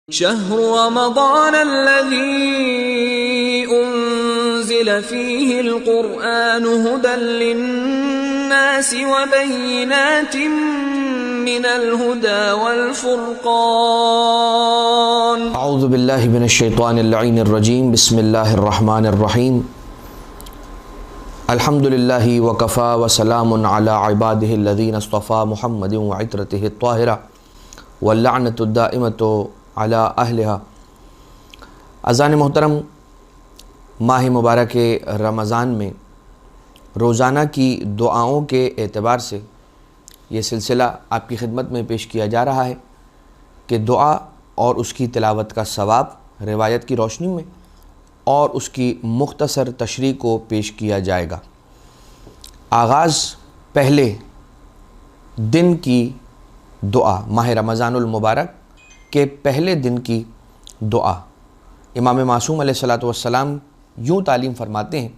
شهر رمضان الذي أنزل فيه القرآن هدى للناس وبينات من الهدى والفرقان اعوذ باللہ من الشیطان اللعین الرجیم بسم اللہ الرحمن الرحیم الحمدللہ وکفا وسلام علی عبادہ الذین اصطفى محمد وعطرتہ الطاہرہ واللعنۃ الدائمۃ علی اہلہا۔ اذان محترم، ماہ مبارک رمضان میں روزانہ کی دعاؤں کے اعتبار سے یہ سلسلہ آپ کی خدمت میں پیش کیا جا رہا ہے کہ دعا اور اس کی تلاوت کا ثواب روایت کی روشنی میں اور اس کی مختصر تشریح کو پیش کیا جائے گا۔ آغاز پہلے دن کی دعا، ماہ رمضان المبارک کے پہلے دن کی دعا۔ امام معصوم علیہ السلام یوں تعلیم فرماتے ہیں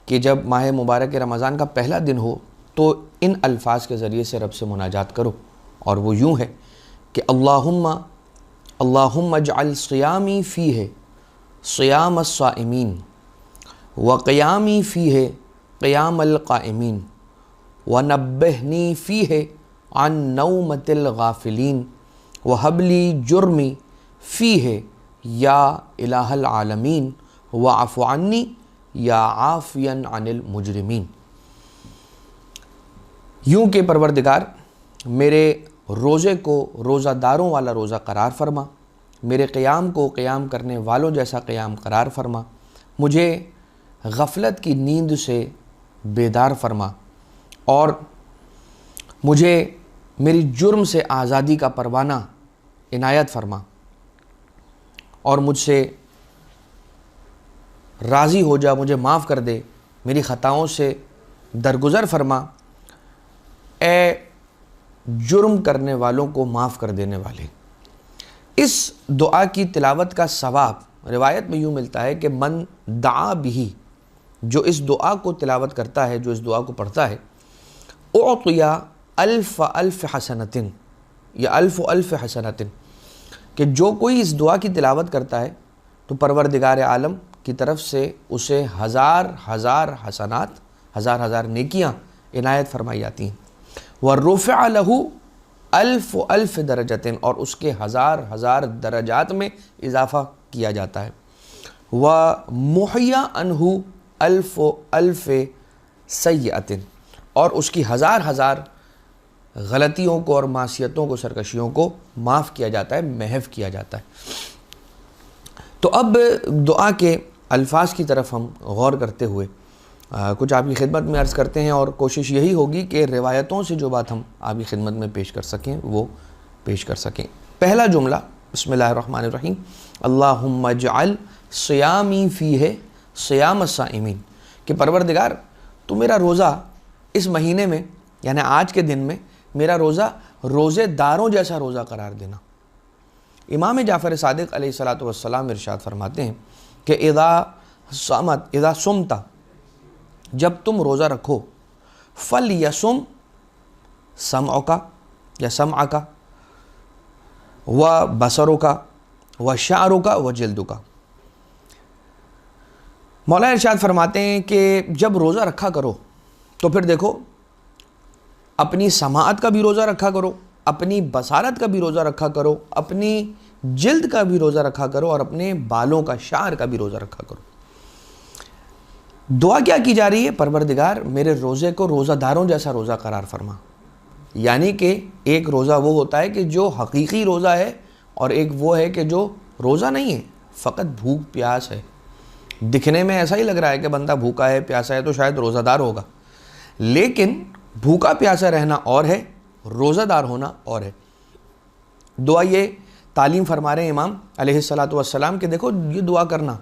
کہ جب ماہ مبارک رمضان کا پہلا دن ہو تو ان الفاظ کے ذریعے سے رب سے مناجات کرو، اور وہ یوں ہے کہ اللہم اجعل صیامی فیہ صیام الصائمین وقیامی فیہ قیام القائمین ونبہنی فیہ عن نومۃ الغافلین وہب لی جرمی فیہ یا الہ العالمین واعف عنی یا عافیا عن المجرمین۔ یوں کہ پروردگار میرے روزے کو روزہ داروں والا روزہ قرار فرما، میرے قیام کو قیام کرنے والوں جیسا قیام قرار فرما، مجھے غفلت کی نیند سے بیدار فرما، اور مجھے میری جرم سے آزادی کا پروانہ عنایت فرما، اور مجھ سے راضی ہو جا، مجھے معاف کر دے، میری خطاؤں سے درگزر فرما، اے جرم کرنے والوں کو معاف کر دینے والے۔ اس دعا کی تلاوت کا ثواب روایت میں یوں ملتا ہے کہ من دعا بھی، جو اس دعا کو تلاوت کرتا ہے، جو اس دعا کو پڑھتا ہے، اعطیا الف حسنۃ یا الف حسنۃ، کہ جو کوئی اس دعا کی تلاوت کرتا ہے تو پروردگار عالم کی طرف سے اسے ہزار حسنات، ہزار نیکیاں عنایت فرمائی جاتی ہیں، وَرُفِعَ لَهُ الف درجۃ، اور اس کے ہزار درجات میں اضافہ کیا جاتا ہے، وَمُحْيَا عَنْهُ الف سیئۃ، اور اس کی ہزار غلطیوں کو اور معصیتوں کو، سرکشیوں کو معاف کیا جاتا ہے، محو کیا جاتا ہے۔ تو اب دعا کے الفاظ کی طرف ہم غور کرتے ہوئے کچھ آپ کی خدمت میں عرض کرتے ہیں، اور کوشش یہی ہوگی کہ روایتوں سے جو بات ہم آپ کی خدمت میں پیش کر سکیں وہ پیش کر سکیں۔ پہلا جملہ بسم اللہ الرحمن الرحیم، اللہم اجعل صیامی فیہ صیام الصائمین، کہ پروردگار تو میرا روزہ اس مہینے میں، یعنی آج کے دن میں میرا روزہ روزے داروں جیسا روزہ قرار دینا۔ امام جعفر صادق علیہ السلام ارشاد فرماتے ہیں کہ اذا صمت، جب تم روزہ رکھو، فَلْيَصُمْ سَمْعُكَ یا سَمْعَكَ وَبَصَرُكَ وَشَعْرُكَ وَجِلْدُكَ۔ مولا ارشاد فرماتے ہیں کہ جب روزہ رکھا کرو تو پھر دیکھو، اپنی سماعت کا بھی روزہ رکھا کرو، اپنی بصارت کا بھی روزہ رکھا کرو، اپنی جلد کا بھی روزہ رکھا کرو، اور اپنے بالوں کا، شعر کا بھی روزہ رکھا کرو۔ دعا کیا کی جا رہی ہے؟ پروردگار میرے روزے کو روزہ داروں جیسا روزہ قرار فرما، یعنی کہ ایک روزہ وہ ہوتا ہے کہ جو حقیقی روزہ ہے، اور ایک وہ ہے کہ جو روزہ نہیں ہے، فقط بھوک پیاس ہے۔ دکھنے میں ایسا ہی لگ رہا ہے کہ بندہ بھوکا ہے، پیاسا ہے، تو شاید روزہ دار ہوگا، لیکن بھوکا پیاسا رہنا اور ہے، روزہ دار ہونا اور ہے۔ دعا یہ تعلیم فرما رہے ہیں امام علیہ السلام کہ دیکھو یہ دعا کرنا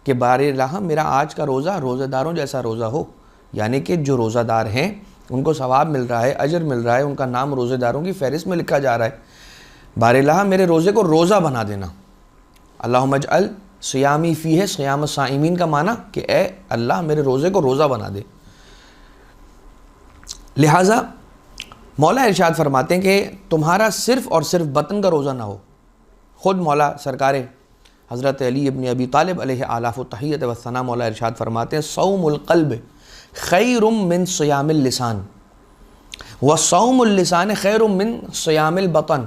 کہ بار الہ میرا آج کا روزہ روزہ داروں جیسا روزہ ہو، یعنی کہ جو روزہ دار ہیں ان کو ثواب مل رہا ہے، اجر مل رہا ہے، ان کا نام روزہ داروں کی فہرست میں لکھا جا رہا ہے۔ بار الہ میرے روزے کو روزہ بنا دینا۔ اللہم اجعل صیامی فیہ صیام الصائمین کا معنی کہ اے اللہ میرے روزے کو روزہ بنا دے۔ لہٰذا مولا ارشاد فرماتے ہیں کہ تمہارا صرف اور صرف بطن کا روزہ نہ ہو، خود مولا سرکار حضرت علی ابن ابی طالب علیہ آلاف و تحیت و ثنا مولا ارشاد فرماتے ہیں صوم القلب خیر من صیام اللسان و صوم اللسان خیر من صیام البطن،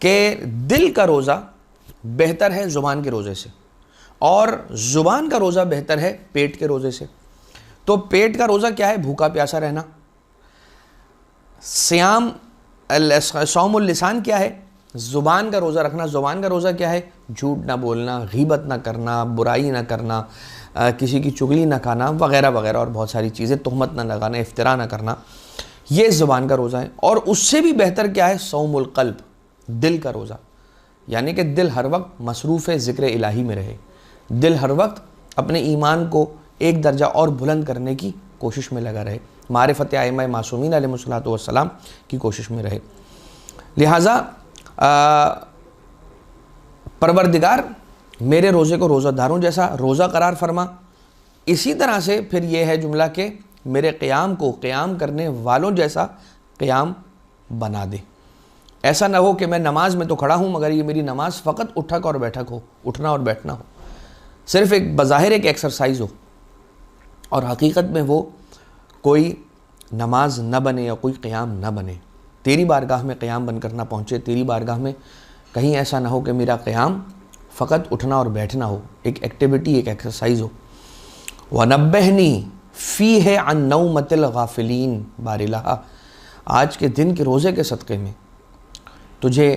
کہ دل کا روزہ بہتر ہے زبان کے روزے سے، اور زبان کا روزہ بہتر ہے پیٹ کے روزے سے۔ تو پیٹ کا روزہ کیا ہے؟ بھوکا پیاسا رہنا۔ صوم اللسان کیا ہے؟ زبان کا روزہ رکھنا۔ زبان کا روزہ کیا ہے؟ جھوٹ نہ بولنا، غیبت نہ کرنا، برائی نہ کرنا، کسی کی چغلی نہ کھانا وغیرہ وغیرہ، اور بہت ساری چیزیں، تہمت نہ لگانا، افتراء نہ کرنا، یہ زبان کا روزہ ہے۔ اور اس سے بھی بہتر کیا ہے؟ صوم القلب، دل کا روزہ، یعنی کہ دل ہر وقت مصروف ذکر الہی میں رہے، دل ہر وقت اپنے ایمان کو ایک درجہ اور بلند کرنے کی کوشش میں لگا رہے، معرفت ائمہ معصومین علیہ الصلوۃ والسلام کی کوشش میں رہے۔ لہٰذا پروردگار میرے روزے کو روزہ داروں جیسا روزہ قرار فرما۔ اسی طرح سے پھر یہ ہے جملہ کہ میرے قیام کو قیام کرنے والوں جیسا قیام بنا دے۔ ایسا نہ ہو کہ میں نماز میں تو کھڑا ہوں مگر یہ میری نماز فقط اٹھک اور بیٹھک ہو، اٹھنا اور بیٹھنا ہو، صرف ایک بظاہر ایک ایکسرسائز ہو، اور حقیقت میں وہ کوئی نماز نہ بنے یا کوئی قیام نہ بنے، تیری بارگاہ میں قیام بن کر نہ پہنچے، تیری بارگاہ میں کہیں ایسا نہ ہو کہ میرا قیام فقط اٹھنا اور بیٹھنا ہو، ایک ایکٹیویٹی، ایک ایکسرسائز ہو۔ وَنَبِّهْنِي فِيهِ عَن نَوْمَةِ الْغَافِلِينَ بار الہ، آج کے دن کے روزے کے صدقے میں تجھے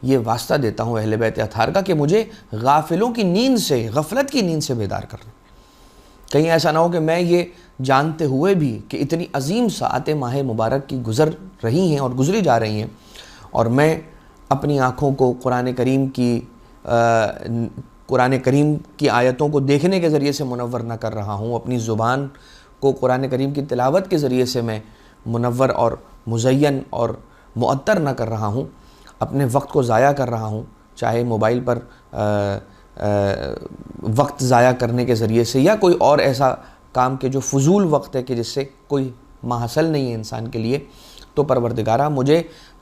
یہ واسطہ دیتا ہوں اہل بیت اطہار کا کہ مجھے غافلوں کی نیند سے، غفلت کی نیند سے بیدار کرنا۔ کہیں ایسا نہ ہو کہ میں یہ جانتے ہوئے بھی کہ اتنی عظیم ساعتیں ماہ مبارک کی گزر رہی ہیں اور گزری جا رہی ہیں، اور میں اپنی آنکھوں کو قرآن کریم کی آیتوں کو دیکھنے کے ذریعے سے منور نہ کر رہا ہوں، اپنی زبان کو قرآن کریم کی تلاوت کے ذریعے سے میں منور اور مزین اور معطر نہ کر رہا ہوں، اپنے وقت کو ضائع کر رہا ہوں، چاہے موبائل پر وقت ضائع کرنے کے ذریعے سے یا کوئی اور ایسا کام کہ جو فضول وقت ہے کہ جس سے کوئی محصل نہیں ہے انسان کے لیے، تو پروردگارہ مجھے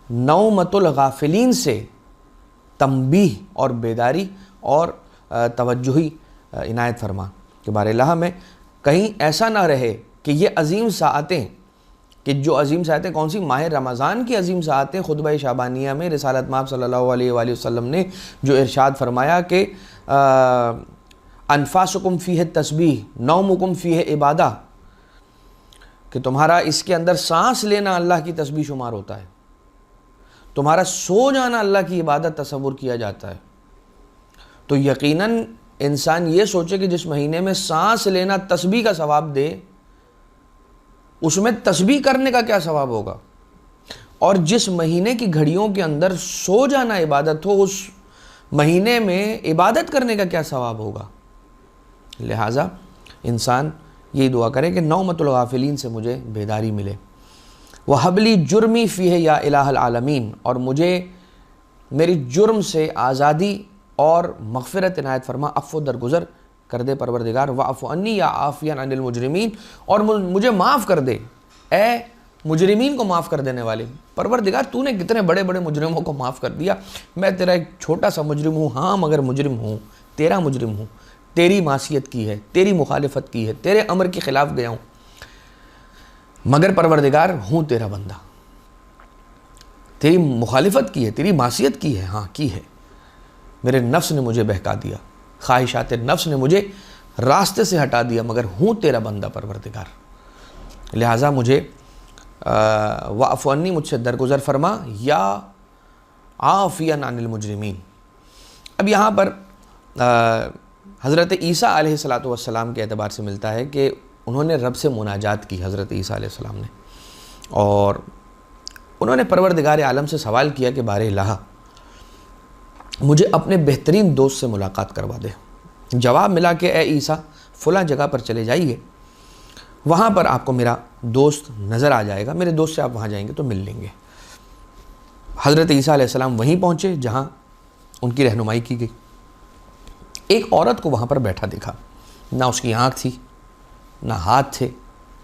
نومۃ الغافلین سے تنبیہ اور بیداری اور توجہی عنایت فرما کہ بار الہ میں کہیں ایسا نہ رہے کہ یہ عظیم ساعتیں، کہ جو عظیم ساعتیں کون سی؟ ماہ رمضان کی عظیم ساعتیں۔ خطبہ شعبانیہ میں رسالت مآب صلی اللہ علیہ وآلہ وسلم نے جو ارشاد فرمایا کہ انفاسکم فیہ تسبیح نومکم فیہ عبادہ، کہ تمہارا اس کے اندر سانس لینا اللہ کی تسبیح شمار ہوتا ہے، تمہارا سو جانا اللہ کی عبادت تصور کیا جاتا ہے۔ تو یقیناً انسان یہ سوچے کہ جس مہینے میں سانس لینا تسبیح کا ثواب دے، اس میں تسبیح کرنے کا کیا ثواب ہوگا، اور جس مہینے کی گھڑیوں کے اندر سو جانا عبادت ہو، اس مہینے میں عبادت کرنے کا کیا ثواب ہوگا۔ لہٰذا انسان یہی دعا کرے کہ نومۃ الغافلین سے مجھے بیداری ملے۔ وَحَبْلِ جُرْمِی فِیہ یا الہ العالمین، اور مجھے میری جرم سے آزادی اور مغفرت عنایت فرما، عفو درگزر کر دے پروردگار۔ وَعْفُ عَنِّی یا عَافِیًا عَنِ الْمُجْرِمِین، اور مجھے معاف کر دے اے مجرمین کو معاف کر دینے والے۔ پروردگار تو نے کتنے بڑے بڑے مجرموں کو معاف کر دیا، میں تیرا ایک چھوٹا سا مجرم ہوں، ہاں مگر مجرم ہوں، تیرا مجرم ہوں، تیری معصیت کی ہے، تیری مخالفت کی ہے، تیرے امر کے خلاف گیا ہوں، مگر پروردگار ہوں تیرا بندہ۔ تیری مخالفت کی ہے، تیری معصیت کی ہے، ہاں کی ہے، میرے نفس نے مجھے بہکا دیا، خواہشات نفس نے مجھے راستے سے ہٹا دیا، مگر ہوں تیرا بندہ پروردگار، لہٰذا مجھے وَاعْفُ عَنِّی، مجھ سے درگزر فرما، یا عَافِیًا عَنِ الْمُجْرِمِین۔ اب یہاں پر حضرت عیسیٰ علیہ السلام کے اعتبار سے ملتا ہے کہ انہوں نے رب سے مناجات کی، حضرت عیسیٰ علیہ السلام نے، اور انہوں نے پروردگار عالم سے سوال کیا کہ بار الہ مجھے اپنے بہترین دوست سے ملاقات کروا دے۔ جواب ملا کہ اے عیسیٰ فلاں جگہ پر چلے جائیے، وہاں پر آپ کو میرا دوست نظر آ جائے گا، میرے دوست سے آپ وہاں جائیں گے تو مل لیں گے۔ حضرت عیسیٰ علیہ السلام وہیں پہنچے جہاں ان کی رہنمائی کی گئی۔ ایک عورت کو وہاں پر بیٹھا دیکھا، نہ اس کی آنکھ تھی، نہ ہاتھ تھے،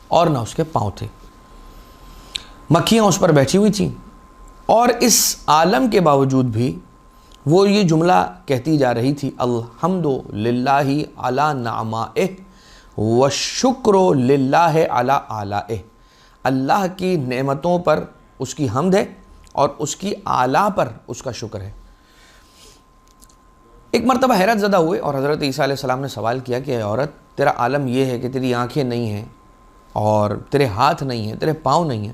اور نہ اس کے پاؤں تھے، مکھیاں اس پر بیٹھی ہوئی تھیں، اور اس عالم کے باوجود بھی وہ یہ جملہ کہتی جا رہی تھی، الحمد للہ علی نعمائہ والشکر للہ علی آلائہ، اللہ کی نعمتوں پر اس کی حمد ہے اور اس کی آلاء پر اس کا شکر ہے۔ ایک مرتبہ حیرت زدہ ہوئے اور حضرت عیسیٰ علیہ السلام نے سوال کیا کہ اے عورت، تیرا عالم یہ ہے کہ تیری آنکھیں نہیں ہیں اور تیرے ہاتھ نہیں ہیں، تیرے پاؤں نہیں ہیں،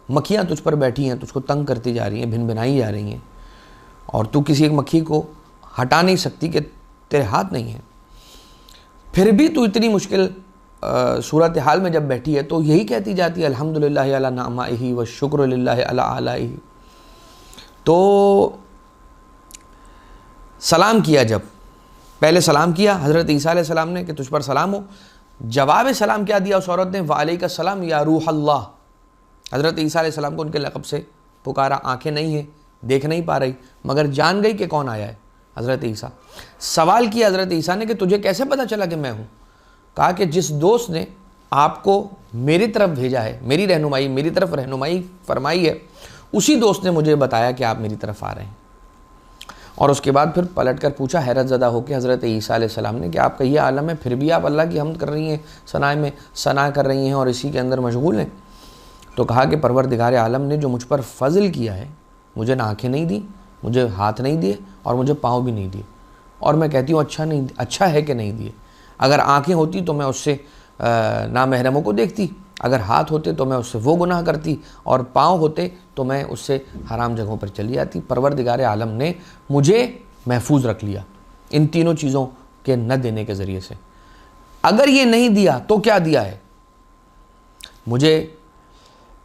مکھیاں تجھ پر بیٹھی ہیں، تجھ کو تنگ کرتی جا رہی ہیں، بھن بھنائی جا رہی ہیں، اور تو کسی ایک مکھی کو ہٹا نہیں سکتی کہ تیرے ہاتھ نہیں ہیں، پھر بھی تو اتنی مشکل صورتحال میں جب بیٹھی ہے تو یہی کہتی جاتی ہے الحمدللہ علی نعمائہ والشکر للہ علی آلائہ۔ تو سلام کیا، جب پہلے سلام کیا حضرت عیسیٰ علیہ السلام نے کہ تجھ پر سلام ہو، جواب سلام کیا دیا اس عورت نے، وعلیک السلام یا روح اللہ۔ حضرت عیسیٰ علیہ السلام کو ان کے لقب سے پکارا، آنکھیں نہیں ہیں، دیکھ نہیں پا رہی، مگر جان گئی کہ کون آیا ہے، حضرت عیسیٰ۔ سوال کیا حضرت عیسیٰ نے کہ تجھے کیسے پتہ چلا کہ میں ہوں؟ کہا کہ جس دوست نے آپ کو میری طرف بھیجا ہے، میری رہنمائی، میری طرف رہنمائی فرمائی ہے، اسی دوست نے مجھے بتایا کہ آپ میری طرف آ رہے ہیں۔ اور اس کے بعد پھر پلٹ کر پوچھا حیرت زدہ ہو کے حضرت عیسیٰ علیہ السلام نے کہ آپ کا یہ عالم ہے، پھر بھی آپ اللہ کی حمد کر رہی ہیں، ثنا کر رہی ہیں اور اسی کے اندر مشغول ہیں؟ تو کہا کہ پروردگار عالم نے جو مجھ پر فضل کیا ہے، مجھے نہ آنکھیں نہیں دی، مجھے ہاتھ نہیں دیے اور مجھے پاؤں بھی نہیں دیے، اور میں کہتی ہوں اچھا ہے کہ نہیں دیے۔ اگر آنکھیں ہوتی تو میں اس سے نامحرموں کو دیکھتی، اگر ہاتھ ہوتے تو میں اس سے وہ گناہ کرتی، اور پاؤں ہوتے تو میں اس سے حرام جگہوں پر چلی جاتی۔ پروردگار عالم نے مجھے محفوظ رکھ لیا ان تینوں چیزوں کے نہ دینے کے ذریعے سے۔ اگر یہ نہیں دیا تو کیا دیا ہے؟ مجھے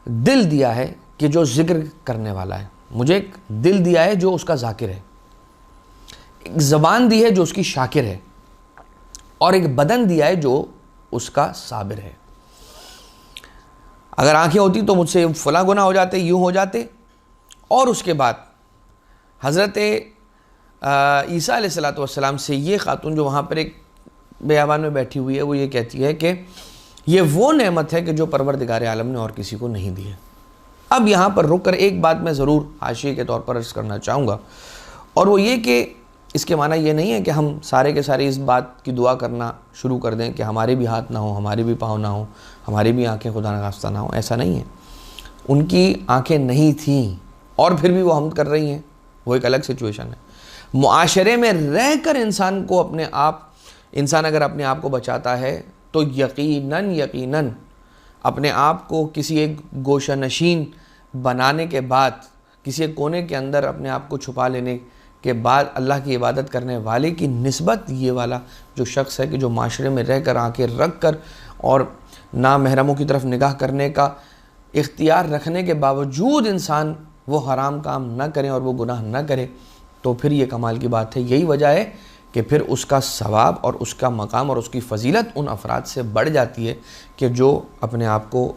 دل دیا ہے کہ جو ذکر کرنے والا ہے، مجھے ایک دل دیا ہے جو اس کا ذاکر ہے، ایک زبان دی ہے جو اس کی شاکر ہے، اور ایک بدن دیا ہے جو اس کا صابر ہے۔ اگر آنکھیں ہوتی تو مجھ سے فلاں گناہ ہو جاتے، یوں ہو جاتے۔ اور اس کے بعد حضرت عیسیٰ علیہ السلام سے یہ خاتون جو وہاں پر ایک بیابان میں بیٹھی ہوئی ہے، وہ یہ کہتی ہے کہ یہ وہ نعمت ہے کہ جو پروردگار عالم نے اور کسی کو نہیں دی ہے۔ اب یہاں پر رک کر ایک بات میں ضرور حاشیے کے طور پر عرض کرنا چاہوں گا، اور وہ یہ کہ اس کے معنی یہ نہیں ہے کہ ہم سارے کے سارے اس بات کی دعا کرنا شروع کر دیں کہ ہمارے بھی ہاتھ نہ ہوں، ہمارے بھی پاؤں نہ ہوں، ہماری بھی آنکھیں خدا نخواستہ نہ ہوں۔ ایسا نہیں ہے، ان کی آنکھیں نہیں تھیں اور پھر بھی وہ حمد کر رہی ہیں، وہ ایک الگ سچویشن ہے۔ معاشرے میں رہ کر انسان اگر اپنے آپ کو بچاتا ہے تو یقیناً اپنے آپ کو کسی ایک گوشہ نشین بنانے کے بعد، کسی ایک کونے کے اندر اپنے آپ کو چھپا لینے کے بعد اللہ کی عبادت کرنے والے کی نسبت یہ والا جو شخص ہے کہ جو معاشرے میں رہ کر آنکھیں رکھ کر اور نامحرموں کی طرف نگاہ کرنے کا اختیار رکھنے کے باوجود انسان وہ حرام کام نہ کرے اور وہ گناہ نہ کرے، تو پھر یہ کمال کی بات ہے۔ یہی وجہ ہے کہ پھر اس کا ثواب اور اس کا مقام اور اس کی فضیلت ان افراد سے بڑھ جاتی ہے کہ جو اپنے آپ کو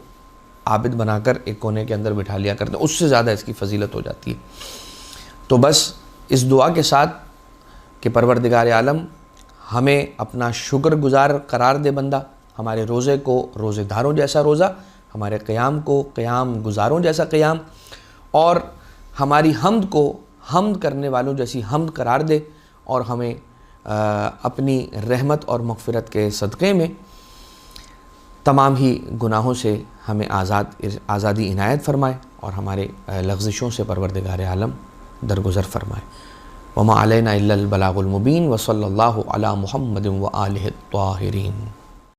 عابد بنا کر ایک کونے کے اندر بٹھا لیا کرتے ہیں، اس سے زیادہ اس کی فضیلت ہو جاتی ہے۔ تو بس اس دعا کے ساتھ کہ پروردگار عالم ہمیں اپنا شکر گزار قرار دے بندہ، ہمارے روزے کو روزے داروں جیسا روزہ، ہمارے قیام کو قیام گزاروں جیسا قیام، اور ہماری حمد کو حمد کرنے والوں جیسی حمد قرار دے، اور ہمیں اپنی رحمت اور مغفرت کے صدقے میں تمام ہی گناہوں سے ہمیں آزادی عنایت فرمائے، اور ہمارے لغزشوں سے پروردگار عالم درگزر فرمائے۔ وما علینا الا البلاغ المبین وصلی اللہ علی محمد وآلہ الطاہرین۔